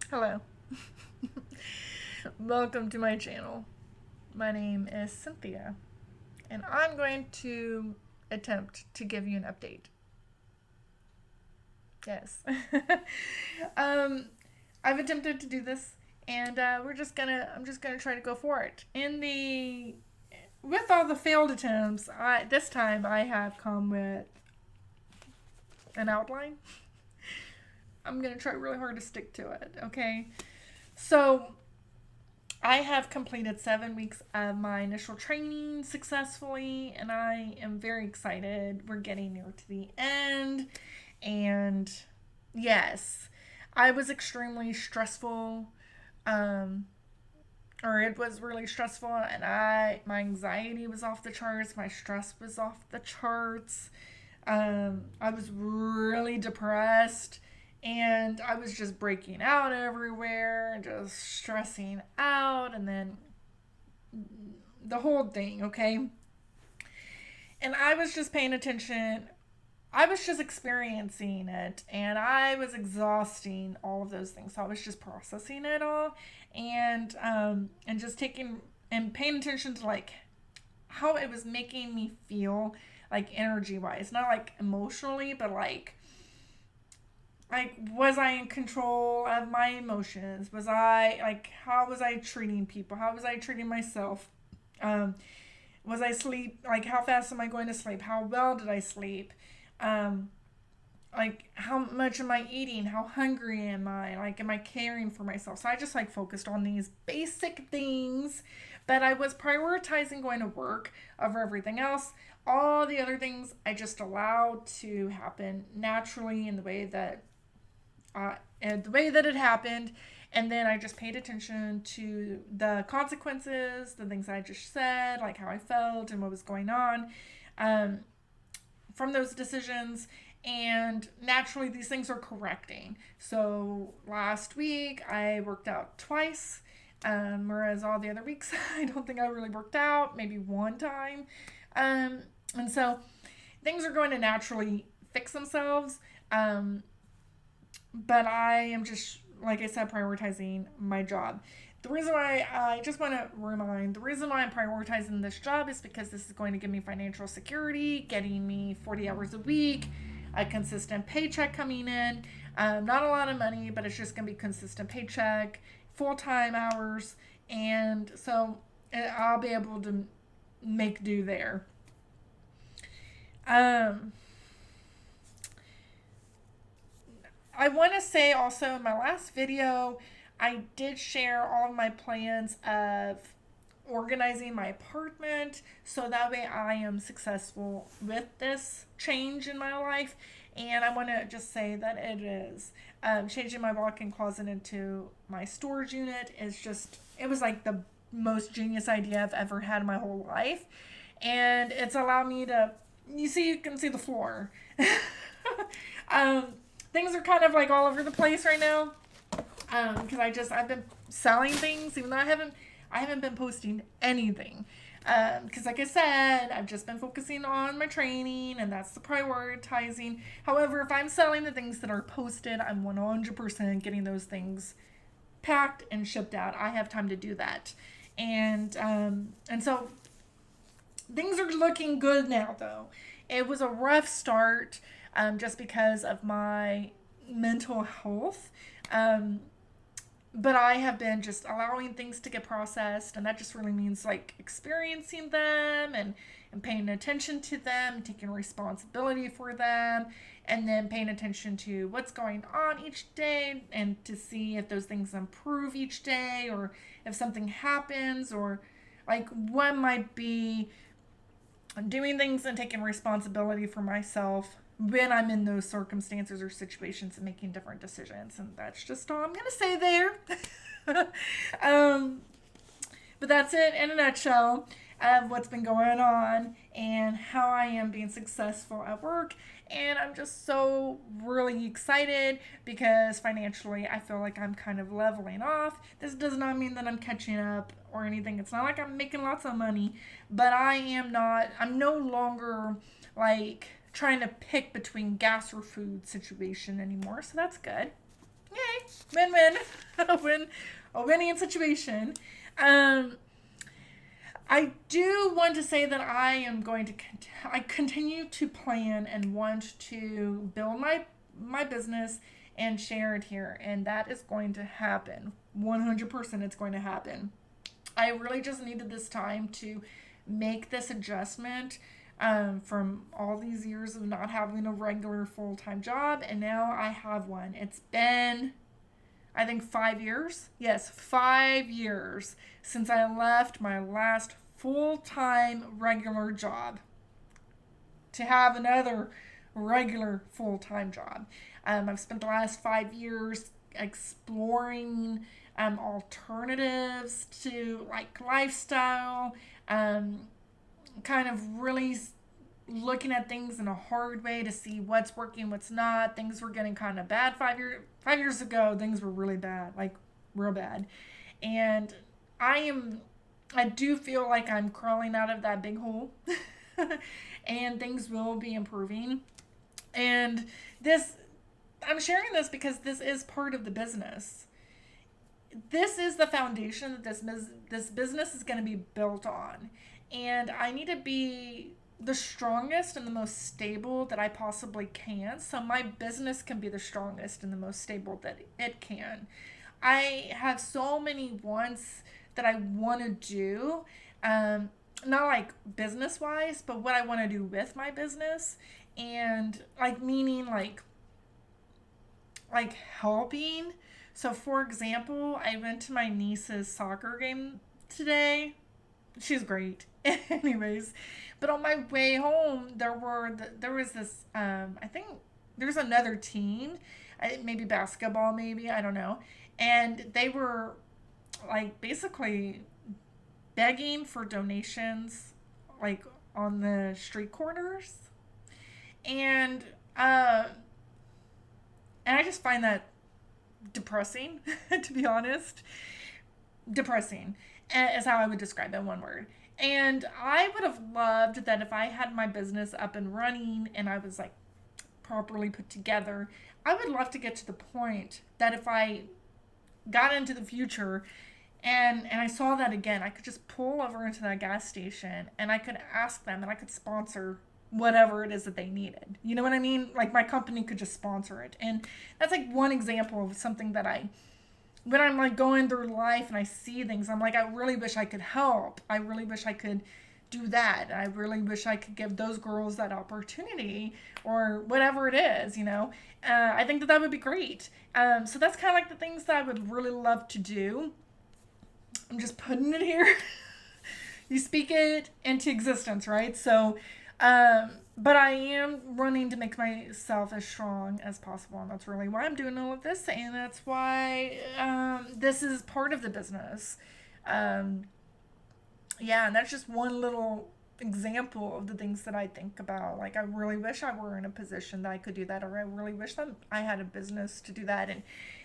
Hello. Welcome to my channel. My name is Cynthia, and I'm going to attempt to give you an update. Yes. um, I've attempted to do this, and I'm just gonna try to go for it. With all the failed attempts, this time I have come with an outline. I'm gonna try really hard to stick to it, okay? So, I have completed 7 weeks of my initial training successfully, and I am very excited. We're getting near to the end, and yes, I was extremely stressful, um, or it was really stressful, and my anxiety was off the charts, my stress was off the charts. I was really depressed and I was just breaking out everywhere and just stressing out and then the whole thing, okay? And I was just paying attention. I was just experiencing it and I was exhausting all of those things. So I was just processing it all and just taking and paying attention to like how it was making me feel like energy wise, not like emotionally, but like was I in control of my emotions? Was I like how was I treating people? How was I treating myself? Um, was I sleep like how fast am I going to sleep? How well did I sleep? Um, like how much am I eating? How hungry am I? Like am I caring for myself? So I just like focused on these basic things, but I was prioritizing going to work over everything else. All the other things I just allowed to happen naturally in the way that it happened. And then I just paid attention to the consequences, the things I just said, like how I felt and what was going on um, from those decisions. And naturally, these things are correcting. So last week, I worked out twice, whereas all the other weeks, I don't think I really worked out, maybe one time. Um, and so things are going to naturally fix themselves. But I am just, like I said, prioritizing my job. The reason why I just want to remind the reason why I'm prioritizing this job is because this is going to give me financial security, getting me 40 hours a week, a consistent paycheck coming in. Not a lot of money, but it's just going to be consistent paycheck, full time hours, and so I'll be able to make do there. Um, I want to say also in my last video, I did share all of my plans of organizing my apartment so that way I am successful with this change in my life. And I want to just say that it is. Changing my walk in closet into my storage unit is just, it was like the most genius idea I've ever had in my whole life. And it's allowed me to, you can see the floor. um, Things are kind of like all over the place right now because I've been selling things even though I haven't been posting anything because like I said I've just been focusing on my training and that's the prioritizing. However, if I'm selling the things that are posted, I'm 100% getting those things packed and shipped out. I have time to do that, and so things are looking good now though. It was a rough start just because of my mental health. Um, but I have been just allowing things to get processed, and that just really means like experiencing them and paying attention to them, taking responsibility for them, and then paying attention to what's going on each day and to see if those things improve each day or if something happens or like what might be doing things and taking responsibility for myself when I'm in those circumstances or situations and making different decisions. And that's just all I'm going to say there. um, but that's it in a nutshell of what's been going on and how I am being successful at work. And I'm just so really excited because financially I feel like I'm kind of leveling off. This does not mean that I'm catching up or anything. It's not like I'm making lots of money, but I'm no longer like trying to pick between gas or food situation anymore. So that's good. Yay, win-win, a winning situation. Um, I do want to say that I am going to I continue to plan and want to build my business and share it here, and that is going to happen. 100% it's going to happen. I really just needed this time to make this adjustment from all these years of not having a regular full-time job, and now I have one. It's been, I think, 5 years. Yes, 5 years since I left my last full-time regular job to have another regular full-time job. I've spent the last 5 years exploring alternatives to like lifestyle, um, kind of really looking at things in a hard way to see what's working, what's not. Things were getting kind of bad 5 years ago. Things were really bad, like real bad, and I do feel like I'm crawling out of that big hole, and things will be improving. And this, I'm sharing this because this is part of the business. This is the foundation that this business is going to be built on, and I need to be the strongest and the most stable that I possibly can, so my business can be the strongest and the most stable that it can. I have so many wants that I want to do, not like business wise, but what I want to do with my business, and like meaning like helping. So, for example, I went to my niece's soccer game today. She's great. Anyways, but on my way home, there was this. I think there's another team, maybe basketball, maybe I don't know, and they were like basically begging for donations, like on the street corners, and uh, and I just find that depressing, to be honest. Depressing is how I would describe it in one word. And I would have loved that if I had my business up and running and I was like properly put together. I would love to get to the point that if I got into the future and I saw that again, I could just pull over into that gas station and I could ask them and I could sponsor whatever it is that they needed. You know what I mean? Like my company could just sponsor it. And that's like one example of something that when I'm like going through life and I see things, I'm like, I really wish I could help. I really wish I could do that. I really wish I could give those girls that opportunity or whatever it is, you know. I think that would be great. So that's kind of like the things that I would really love to do. I'm just putting it here. You speak it into existence, right? So, but I am running to make myself as strong as possible, and that's really why I'm doing all of this, and that's why this is part of the business. Um, yeah, and that's just one little example of the things that I think about. Like, I really wish I were in a position that I could do that, or I really wish that I had a business to do that. And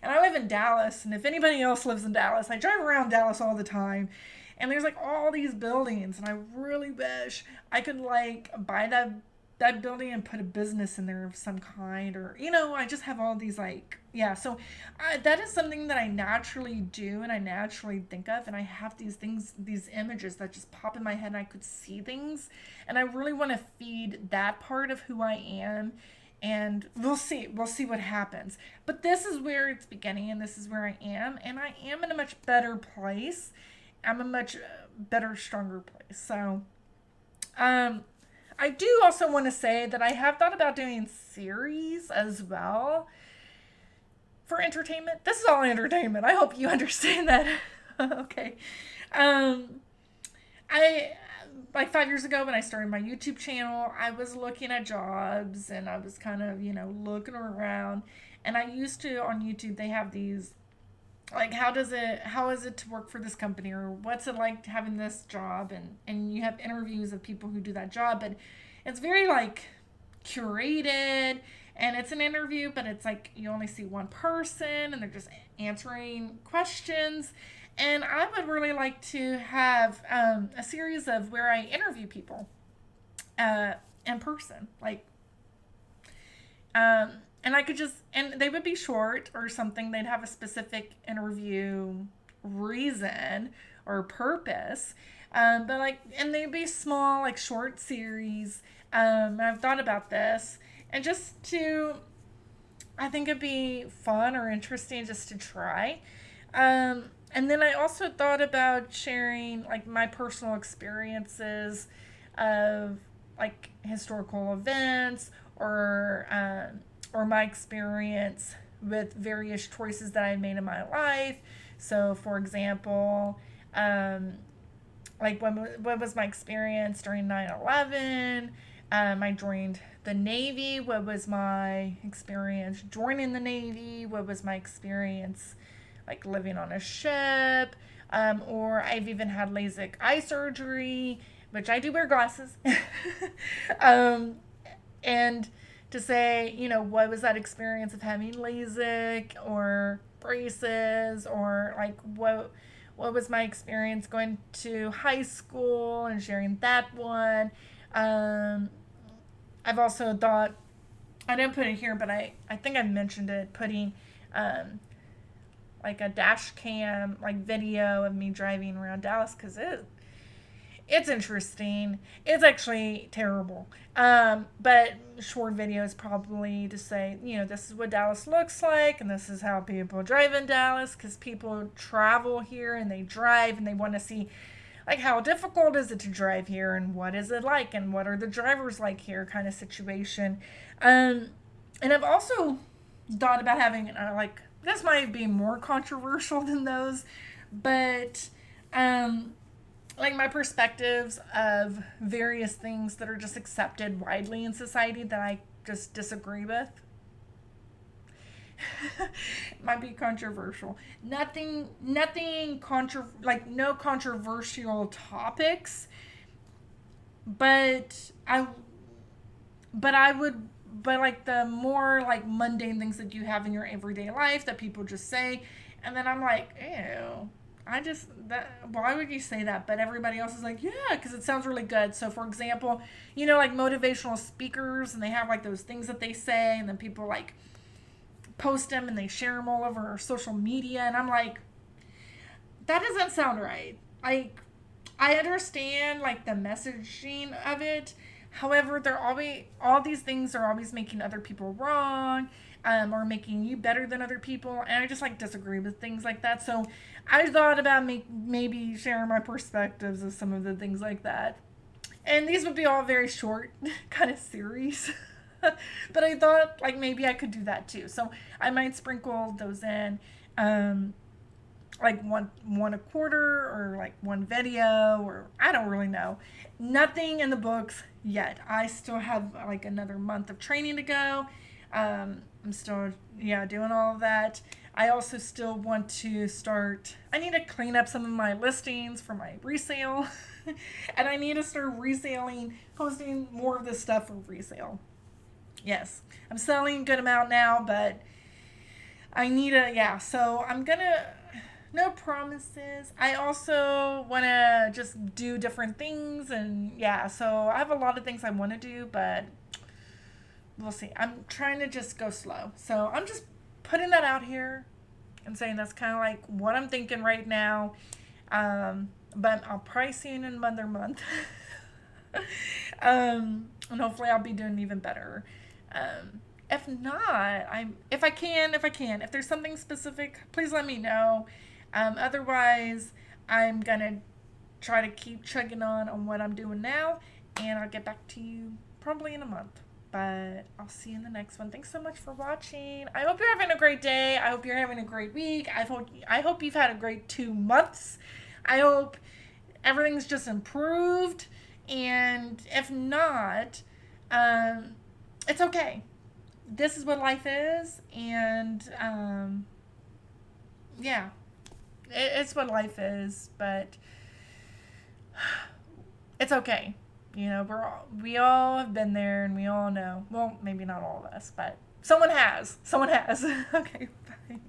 I live in Dallas, and if anybody else lives in Dallas, I drive around Dallas all the time, and there's like all these buildings, and I really wish I could like buy that building and put a business in there of some kind, or I just have all these like, yeah. So that is something that I naturally do and I naturally think of, and I have these things, these images that just pop in my head and I could see things, and I really want to feed that part of who I am. And we'll see what happens, but this is where it's beginning and this is where I am, and I am in a much better place. I'm a much better, stronger place. So I do also want to say that I have thought about doing series as well for entertainment. This is all entertainment. I hope you understand that. Okay. Um, I like 5 years ago when I started my YouTube channel, I was looking at jobs and I was kind of, looking around. And I used to on YouTube, they have these like how is it to work for this company, or what's it like having this job, and you have interviews of people who do that job, but it's very like curated, and it's an interview, but it's like you only see one person and they're just answering questions. And I would really like to have a series of where I interview people uh, in person, like and I could just, and they would be short or something. They'd have a specific interview reason or purpose. But like, and they'd be small, like short series. And I've thought about this, and just to, I think it'd be fun or interesting just to try. And then I also thought about sharing like my personal experiences of like historical events or my experience with various choices that I made in my life. So, for example, um, like what was my experience during 9/11? I joined the Navy. What was my experience joining the Navy? What was my experience like living on a ship? Or I've even had LASIK eye surgery, which I do wear glasses. um, and to say, what was that experience of having LASIK or braces, or like what was my experience going to high school and sharing that one. Um, I've also thought, I didn't put it here, but I think I mentioned it, putting um, like a dash cam like video of me driving around Dallas, because it's interesting. It's actually terrible. But short videos probably to say, this is what Dallas looks like, and this is how people drive in Dallas, because people travel here and they drive and they want to see like how difficult is it to drive here, and what is it like, and what are the drivers like here, kind of situation. Um, and I've also thought about having like, this might be more controversial than those, but like my perspectives of various things that are just accepted widely in society that I just disagree with. Might be controversial. Like no controversial topics, but I would, but like the more like mundane things that you have in your everyday life that people just say, and then I'm like, ew. Why would you say that? But everybody else is like, yeah, because it sounds really good. So, for example, like motivational speakers, and they have like those things that they say, and then people like post them and they share them all over social media. And I'm like, that doesn't sound right. Like, I understand like the messaging of it. However, all these things are always making other people wrong, or making you better than other people, and I just like disagree with things like that. So I thought about maybe sharing my perspectives of some of the things like that, and these would be all very short kind of series. But I thought like maybe I could do that too. So I might sprinkle those in. Like one a quarter, or like one video, or I don't really know. Nothing in the books yet. I still have like another month of training to go. I'm still doing all of that. I also still want to start, I need to clean up some of my listings for my resale. And I need to start posting more of this stuff for resale. Yes, I'm selling a good amount now, but I need so I'm gonna, no promises. I also want to just do different things, and so I have a lot of things I want to do, but we'll see. I'm trying to just go slow. So I'm just putting that out here and saying that's kind of like what I'm thinking right now. But I'll probably see you in another month. And hopefully I'll be doing even better. If not, if I can, if there's something specific, please let me know. Otherwise, I'm gonna try to keep chugging on what I'm doing now, and I'll get back to you probably in a month. But I'll see you in the next one. Thanks so much for watching. I hope you're having a great day. I hope you're having a great week. I hope you've had a great 2 months. I hope everything's just improved. And if not, it's okay. This is what life is. And it's what life is. But it's okay. We all have been there, and we all know. Well, maybe not all of us, but someone has. Okay, bye.